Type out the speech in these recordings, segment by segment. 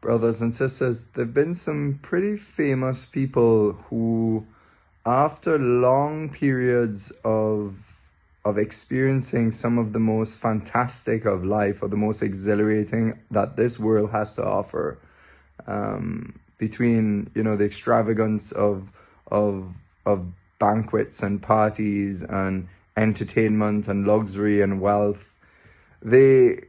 brothers and sisters, there have been some pretty famous people who, after long periods of experiencing some of the most fantastic of life, or the most exhilarating that this world has to offer, between the extravagance of banquets and parties and entertainment and luxury and wealth, they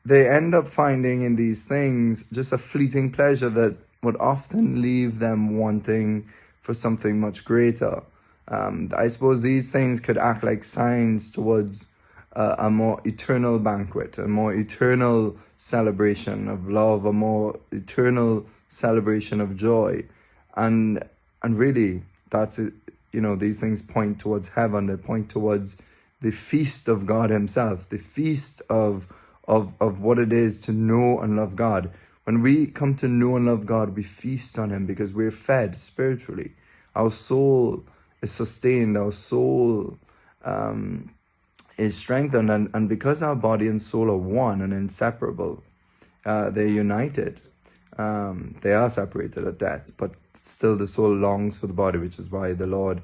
end up finding in these things just a fleeting pleasure that would often leave them wanting for something much greater. I suppose these things could act like signs towards a more eternal banquet, a more eternal celebration of love, a more eternal celebration of joy. And really, that's it. These things point towards heaven. They point towards the feast of God himself, the feast of what it is to know and love God. When we come to know and love God, we feast on him because we're fed spiritually. Our soul is sustained. Our soul is strengthened. And because our body and soul are one and inseparable, they're united. They are separated at death, but still the soul longs for the body, which is why the Lord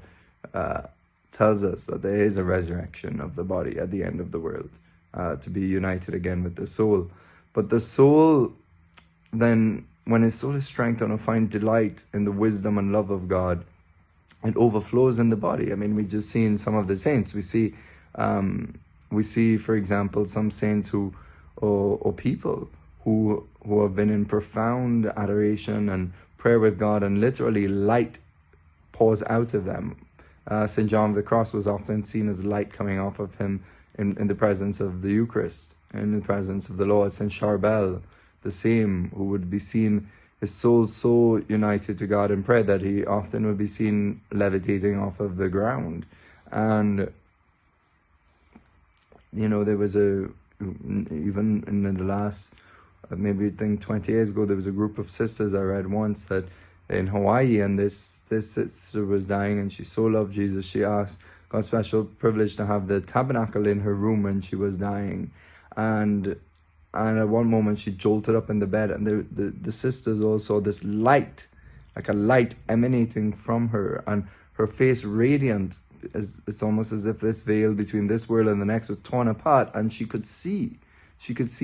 tells us that there is a resurrection of the body at the end of the world, to be united again with the soul. But the soul, then, when his soul is strengthened and find delight in the wisdom and love of God, it overflows in the body. I mean, we just seen some of the saints. We see, for example, some saints or people who have been in profound adoration and prayer with God, and literally light pours out of them. St. John of the Cross was often seen as light coming off of him in the presence of the Eucharist, in the presence of the Lord. St. Charbel, the same, who would be seen, his soul so united to God in prayer that he often would be seen levitating off of the ground. And, there was even in the last, maybe I think 20 years ago, there was a group of sisters I read once that in Hawaii, and this sister was dying, and she so loved Jesus, she asked God special privilege to have the tabernacle in her room when she was dying. And at one moment she jolted up in the bed, and the sisters all saw this light, like a light emanating from her, and her face radiant. It's almost as if this veil between this world and the next was torn apart, and she could see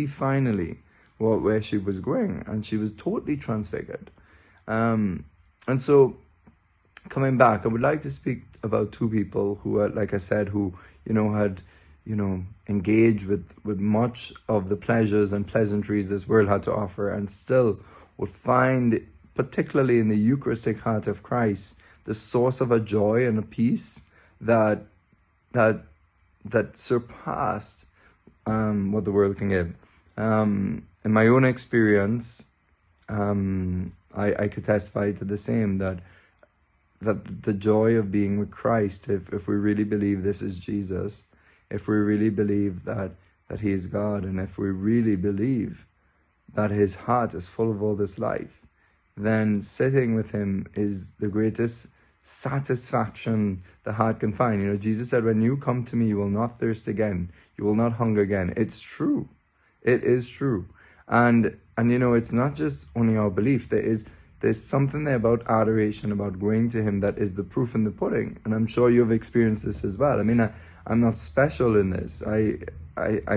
finally where she was going, and she was totally transfigured. And so, coming back, I would like to speak about two people who are, like I said, who had engaged with much of the pleasures and pleasantries this world had to offer, and still would find, particularly in the Eucharistic heart of Christ, the source of a joy and a peace that surpassed what the world can give. In my own experience, I could testify to the same, that the joy of being with Christ, if we really believe this is Jesus, if we really believe that he is God, and if we really believe that his heart is full of all this life, then sitting with him is the greatest satisfaction the heart can find. Jesus said, when you come to me, you will not thirst again. You will not hunger again. It's true. It is true. And it's not just only our belief. There's something there about adoration, about going to him, that is the proof in the pudding. And I'm sure you've experienced this as well. I mean, I'm not special in this. I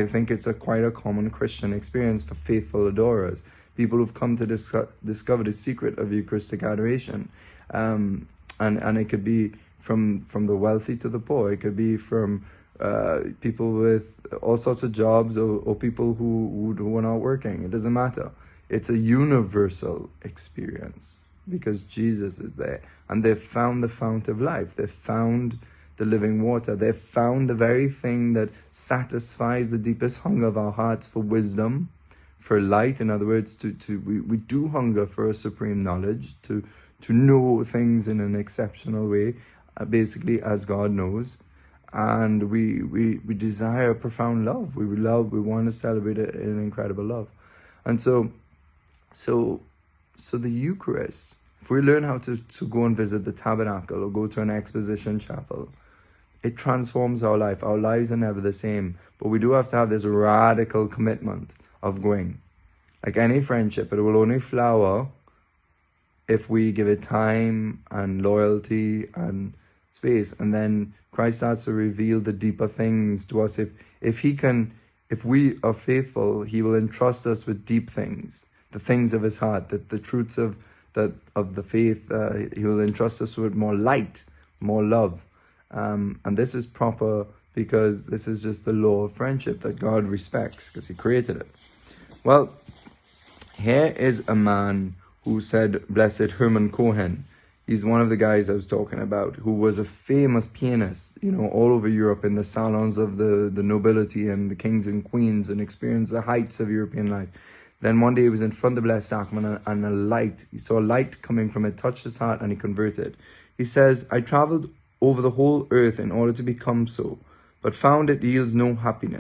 think it's quite a common Christian experience for faithful adorers, people who've come to discover the secret of Eucharistic adoration. And it could be from the wealthy to the poor. It could be from people with all sorts of jobs, or people who are not working. It doesn't matter. It's a universal experience because Jesus is there, and they've found the fount of life. They've found the living water. They've found the very thing that satisfies the deepest hunger of our hearts for wisdom, for light. In other words, we do hunger for a supreme knowledge, to know things in an exceptional way, basically as God knows. And we desire profound love. We want to celebrate it in incredible love. And so the Eucharist, if we learn how to go and visit the tabernacle or go to an exposition chapel, it transforms our life. Our lives are never the same, but we do have to have this radical commitment of going. Like any friendship, it will only flower if we give it time and loyalty and space. And then Christ starts to reveal the deeper things to us. If we are faithful, he will entrust us with deep things, the things of his heart, the truths of the faith. He will entrust us with more light, more love. And this is proper because this is just the law of friendship that God respects because he created it. Well, here is a man who said, Blessed Herman Cohen. He's one of the guys I was talking about, who was a famous pianist, all over Europe in the salons of the nobility and the kings and queens, and experienced the heights of European life. Then one day he was in front of the Blessed Sacrament, and he saw a light coming from it, touched his heart, and he converted. He says, I traveled over the whole earth in order to become so, but found it yields no happiness.